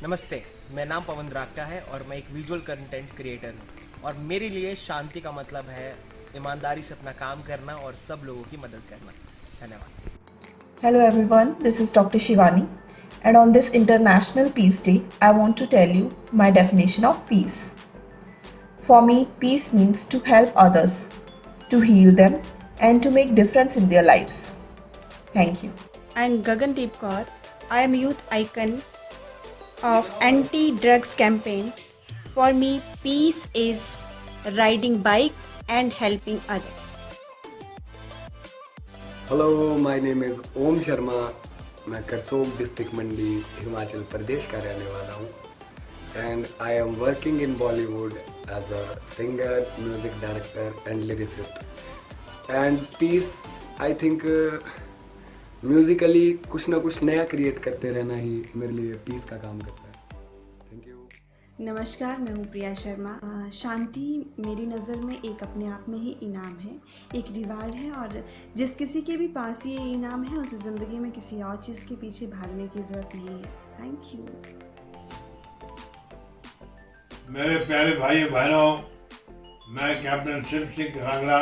नमस्ते, मेरा नाम पवन द्राक्टा है और मैं एक विजुअल कंटेंट क्रिएटर हूँ और मेरे लिए शांति का मतलब है ईमानदारी से अपना काम करना और सब लोगों की मदद करना। धन्यवाद। Hello everyone, this is Dr. Shivani, and on this International Peace Day, I want to tell you my definition of peace. For me, peace means to help others, to heal them, and to make difference in their lives. Thank you. I am Gagandeep Kaur. I am youth icon of anti-drugs campaign. For me, peace is riding bike and helping others. Hello, my name is Om Sharma. मैं Karsog district Mandi Himachal Pradesh का रहने वाला हूँ and I am working in Bollywood as a singer, music director and lyricist. And peace, I think musically कुछ ना कुछ नया create करते रहना ही मेरे लिए पीस का काम करता है। Thank you. नमस्कार, मैं हूँ प्रिया शर्मा। शांति मेरी नज़र में एक अपने आप में ही इनाम है, एक रिवार्ड है, और जिस किसी के भी पास ये इनाम है उसे ज़िंदगी में किसी और चीज़ के पीछे भागने की ज़रूरत नहीं है। Thank you. मेरे प्यारे भाई बहनों, मैं कैप्टन शिव सिंह रांगड़ा,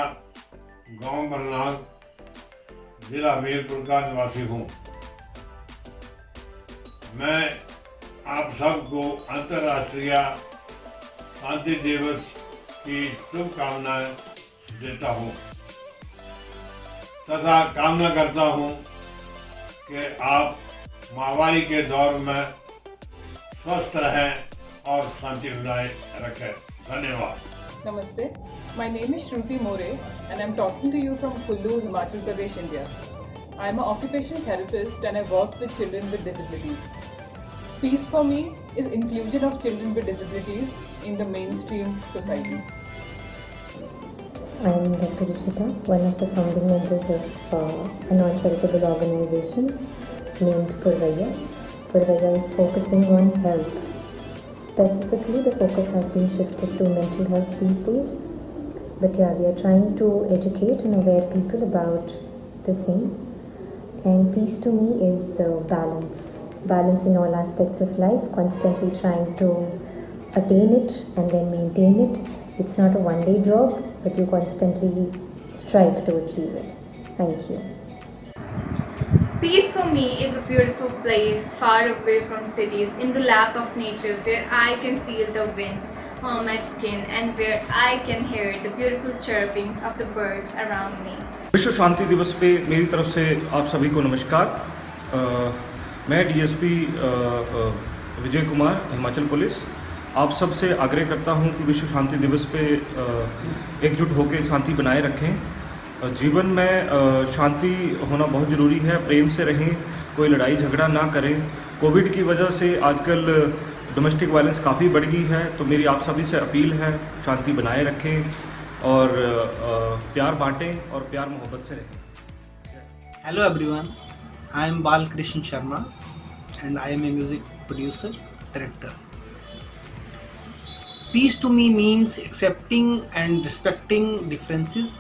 गांव बरनाग, जिला हमीरपुर का निवासी हूँ। मैं आप सबको अंतर्राष्ट्रीय शांति दिवस की शुभकामनाएं देता हूँ तथा कामना करता हूँ कि आप महामारी के दौर में स्वस्थ रहें और शांति बनाए रखें। धन्यवाद। Namaste. My name is Shruti More and I'm talking to you from Kullu, Himachal Pradesh, India. I am an occupational therapist and I work with children with disabilities. Peace for me is inclusion of children with disabilities in the mainstream society. I am Dr. Rishita, one of the founding members of a non-charitable organization named Purvaya. Purvaya is focusing on health. Specifically, the focus has been shifted to mental health these days. But yeah, we are trying to educate and aware people about the same. And peace to me is balance. Balance in all aspects of life, constantly trying to attain it and then maintain it. It's not a one-day job, but you constantly strive to achieve it. Thank you. Peace for me is a beautiful place far away from cities, in the lap of nature, where I can feel the winds on my skin and where I can hear the beautiful chirpings of the birds around me. विश्व शांति दिवस पे मेरी तरफ से आप सभी को नमस्कार। मैं डीएसपी विजय कुमार, हिमाचल पुलिस, आप सब से आग्रह करता हूं कि विश्व शांति दिवस पे एकजुट होकर शांति बनाए रखें। जीवन में शांति होना बहुत ज़रूरी है, प्रेम से रहें, कोई लड़ाई झगड़ा ना करें। कोविड की वजह से आजकल डोमेस्टिक वायलेंस काफ़ी बढ़ गई है, तो मेरी आप सभी से अपील है, शांति बनाए रखें और प्यार बांटें और प्यार मोहब्बत से रहें। Hello everyone, I am Balkrishan Sharma and I am a music producer, director. Peace to me means accepting and respecting differences.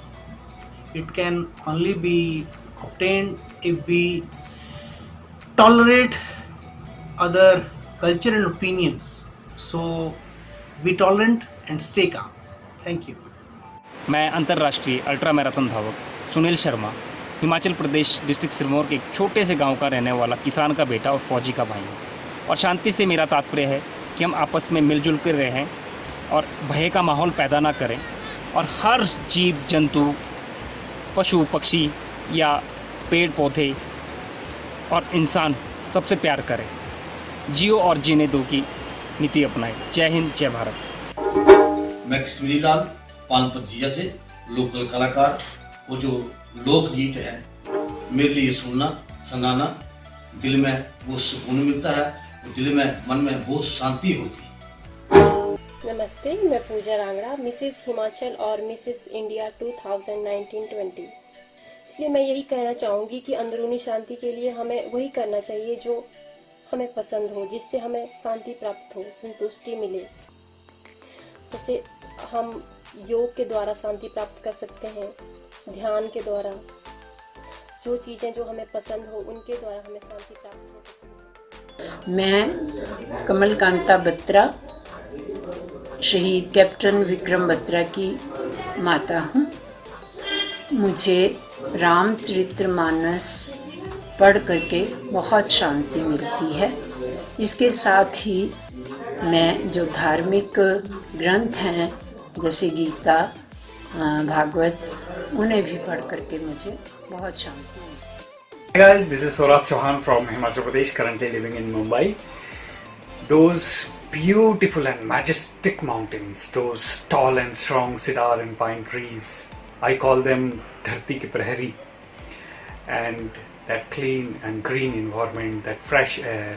It can only be obtained if we tolerate other culture and opinions. So be tolerant and stay calm. Thank you. मैं अंतर्राष्ट्रीय ultra marathon धावक Sunil Sharma, Himachal Pradesh district Sirmaur के एक छोटे से गांव का रहने वाला किसान का बेटा और फौजी का भाई हूँ। और शांति से मेरा तात्पर्य है कि हम आपस में मिलजुल कर रहें और भय का माहौल पैदा ना करें और हर जीव जंतु, पशु पक्षी या पेड़ पौधे और इंसान सबसे प्यार करें। जियो और जीने दो की नीति अपनाएं। जय हिंद, जय भारत। मैं कश्मीरी लाल पानपत जिया से लोकल कलाकार। वो जो लोकगीत है, मेरे लिए सुनना सुनाना दिल में वो सुकून मिलता है, दिल में मन में बहुत शांति होती है। नमस्ते, मैं पूजा रांगड़ा, मिसेस हिमाचल और मिसेस इंडिया 2019-20। इसलिए मैं यही कहना चाहूँगी कि अंदरूनी शांति के लिए हमें वही करना चाहिए जो हमें पसंद हो, जिससे हमें शांति प्राप्त हो, संतुष्टि मिले। जैसे हम योग के द्वारा शांति प्राप्त कर सकते हैं, ध्यान के द्वारा, जो चीज़ें जो हमें पसंद हो उनके द्वारा हमें शांति प्राप्त हो सकती है। मैं कमलकांता बत्रा, शहीद कैप्टन विक्रम बत्रा की माता हूँ। मुझे रामचरितमानस पढ़ करके बहुत शांति मिलती है। इसके साथ ही मैं जो धार्मिक ग्रंथ हैं जैसे गीता, भागवत, उन्हें भी पढ़ करके मुझे बहुत शांति मिलती है। Hey guys, this is Saurabh Chauhan from Himachal Pradesh, currently living in Mumbai. Those beautiful and majestic mountains, those tall and strong cedar and pine trees, I call them Dharti ki Prahari. And that clean and green environment, that fresh air,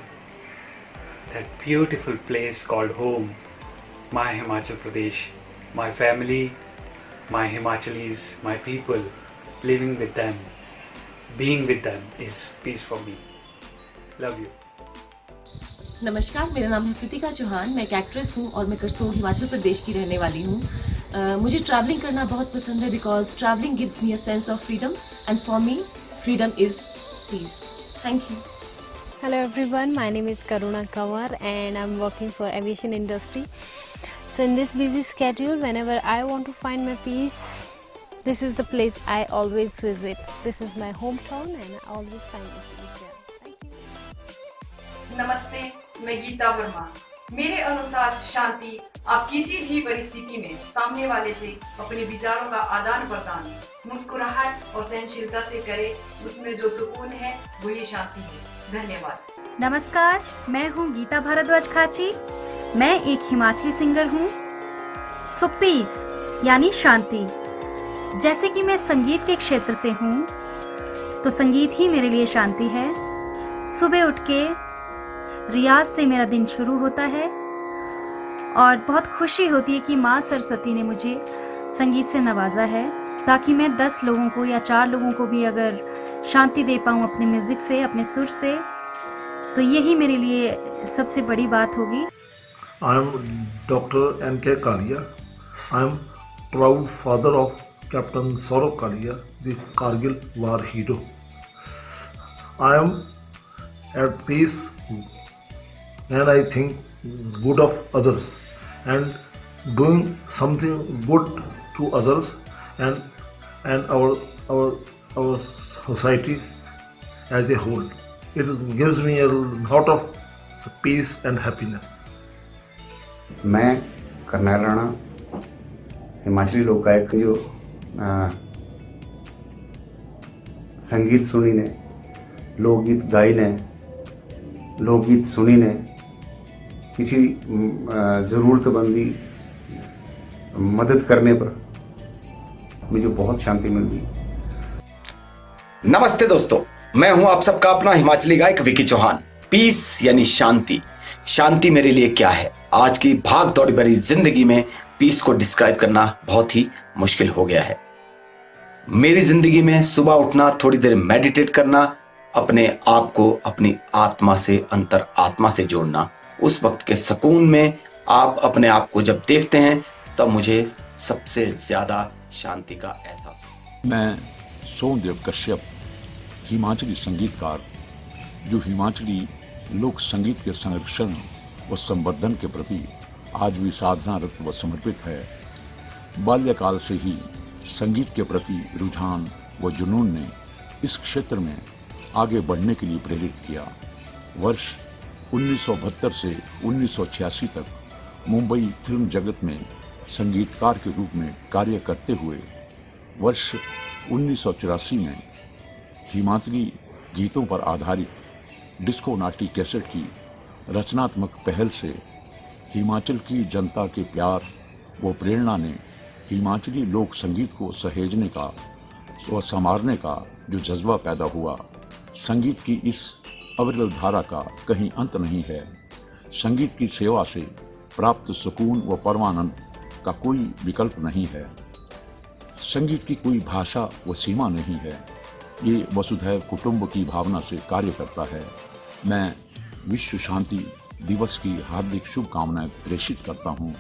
that beautiful place called home, my Himachal Pradesh, my family, my Himachalis, my people, living with them, being with them is peace for me. Love you. नमस्कार, मेरा नाम है कृतिका चौहान। मैं एक actress हूँ और मैं करसोग हिमाचल प्रदेश की रहने वाली हूँ। मुझे ट्रैवलिंग करना बहुत पसंद है because travelling gives me a sense of freedom and for me freedom is peace. Thank you. Hello everyone, my name is Karuna Kanwar and I'm working for aviation industry. So in this busy schedule, whenever I want to find my peace, this is the place I always visit. This is my hometown and I always find my peace there. नमस्ते, मैं गीता वर्मा। मेरे अनुसार शांति आप किसी भी परिस्थिति में सामने वाले से अपने विचारों का आदान प्रदान मुस्कुराहट और सहनशीलता से करे, उसमें जो सुकून है वही शांति है। धन्यवाद। नमस्कार, मैं हूँ गीता भारद्वाज खाची। मैं एक हिमाचली सिंगर हूँ। सो पीस यानी शांति। जैसे कि मैं संगीत के क्षेत्र से हूँ तो संगीत ही मेरे लिए शांति है। सुबह उठ के रियाज से मेरा दिन शुरू होता है और बहुत खुशी होती है कि माँ सरस्वती ने मुझे संगीत से नवाजा है ताकि मैं 10 लोगों को या 4 लोगों को भी अगर शांति दे पाऊँ अपने म्यूज़िक से, अपने सुर से, तो यही मेरे लिए सबसे बड़ी बात होगी। I am Dr. N.K. Kalia. I am proud father of Captain Saurabh Kalia, the Kargil war hero. I am at peace and I think good of others and doing something good to others and our society as a whole. It gives me a lot of peace and happiness. मैं करनैल राणा, हिमाचली लोक गायक जो संगीत सुनी ने, लोकगीत गाई ने, लोकगीत सुनी ने, किसी ज़रूरतमंदी मदद करने पर मुझे बहुत शांति मिलती। नमस्ते दोस्तों, मैं हूं आप सबका अपना हिमाचली गायक विकी चौहान। पीस यानी शांति। शांति मेरे लिए क्या है? आज की भाग दौड़ी भरी जिंदगी में पीस को डिस्क्राइब करना बहुत ही मुश्किल हो गया है। मेरी जिंदगी में सुबह उठना, थोड़ी देर मेडिटेट करना, अपने आप को अपनी आत्मा से, अंतर आत्मा से जोड़ना, उस वक्त के सुकून में आप अपने आप को जब देखते हैं तब मुझे सबसे ज्यादा शांति का एहसास। मैं सोमदेव कश्यप, हिमाचली संगीतकार, जो हिमाचली लोक संगीत के संरक्षण व संवर्धन के प्रति आज भी साधनारत व समर्पित है। बाल्यकाल से ही संगीत के प्रति रुझान व जुनून ने इस क्षेत्र में आगे बढ़ने के लिए प्रेरित किया। वर्ष 1972 से 1986 तक मुंबई फिल्म जगत में संगीतकार के रूप में कार्य करते हुए वर्ष 1984 में हिमाचली गीतों पर आधारित डिस्को नाटी कैसेट की रचनात्मक पहल से हिमाचल की जनता के प्यार व प्रेरणा ने हिमाचली लोक संगीत को सहेजने का व संवारने का जो जज्बा पैदा हुआ, संगीत की इस अविरल धारा का कहीं अंत नहीं है। संगीत की सेवा से प्राप्त सुकून व परमानंद का कोई विकल्प नहीं है। संगीत की कोई भाषा व सीमा नहीं है। ये वसुधैव कुटुंब की भावना से कार्य करता है। मैं विश्व शांति दिवस की हार्दिक शुभकामनाएं प्रेषित करता हूँ।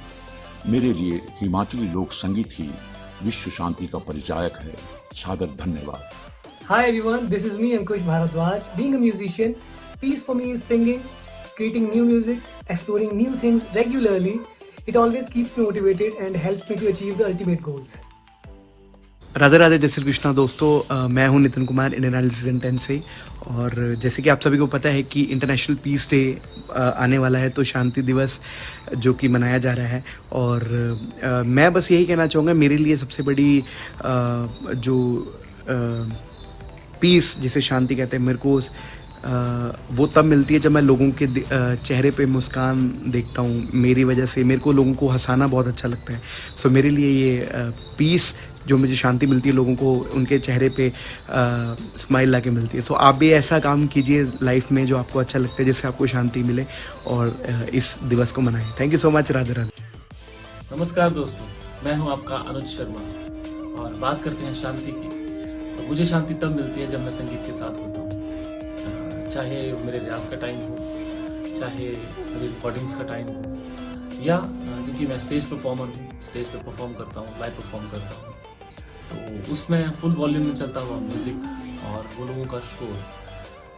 मेरे लिए हिमाचली लोक संगीत ही विश्व शांति का परिचायक है। सादर धन्यवाद। Hi everyone, this is me Ankush Bharadwaj. Being a musician, peace for me is singing creating new music, exploring new things regularly, it always keeps me motivated and helps me to achieve the ultimate goals. Radhe Radhe, जय श्री कृष्णा दोस्तों। मैं हूं Nitin Kumar, Indian Idol season 10 से। और जैसे कि आप सभी को पता है कि इंटरनेशनल पीस डे आने वाला है, तो शांति दिवस जो कि मनाया जा रहा है। और मैं बस यही कहना चाहूँगा, मेरे लिए सबसे बड़ी जो पीस जिसे शांति कहते हैं, मेरे को वो तब मिलती है जब मैं लोगों के चेहरे पे मुस्कान देखता हूँ। मेरी वजह से मेरे को लोगों को हंसाना बहुत अच्छा लगता है। सो मेरे लिए ये पीस जो मुझे शांति मिलती है, लोगों को उनके चेहरे पे स्माइल लाके मिलती है। तो आप भी ऐसा काम कीजिए लाइफ में जो आपको अच्छा लगता है, जिससे आपको शांति मिले, और इस दिवस को मनाएं। Thank you so much. Radhe Radhe. नमस्कार दोस्तों, मैं हूं आपका अनुज शर्मा और बात करते हैं शांति की। तो मुझे शांति तब मिलती है जब मैं संगीत के साथ होता हूँ, चाहे मेरे रियाज का टाइम हो, चाहे मेरे रिकॉर्डिंग्स का टाइम हो, या क्योंकि मैं स्टेज परफॉर्मर हूँ, स्टेज पे परफॉर्म करता हूँ, लाइव परफॉर्म करता हूँ, तो उसमें फुल वॉल्यूम में चलता हुआ म्यूज़िक और वो लोगों का शोर,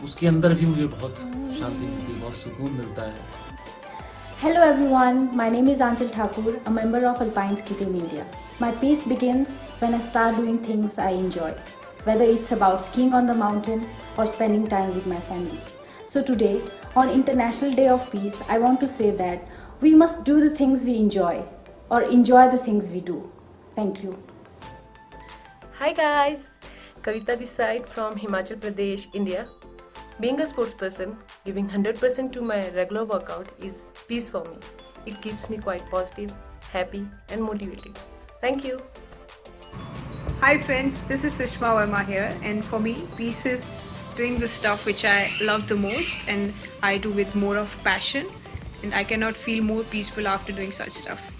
उसके अंदर भी मुझे बहुत शांति मिलती है, बहुत सुकून मिलता है। Hello everyone, my name is Anchal Thakur, a member of Alpine Ski Team India. My peace begins when I start doing things I enjoy, whether it's about skiing on the mountain or spending time with my family. So today, on International Day of Peace, I want to say that we must do the things we enjoy or enjoy the things we do. Thank you. Hi guys, Kavita this side from Himachal Pradesh, India. Being a sports person, giving 100% to my regular workout is peace for me. It keeps me quite positive, happy and motivated. Thank you. Hi friends, this is Sushma Verma here, and for me, peace is doing the stuff which I love the most and I do with more of passion, and I cannot feel more peaceful after doing such stuff.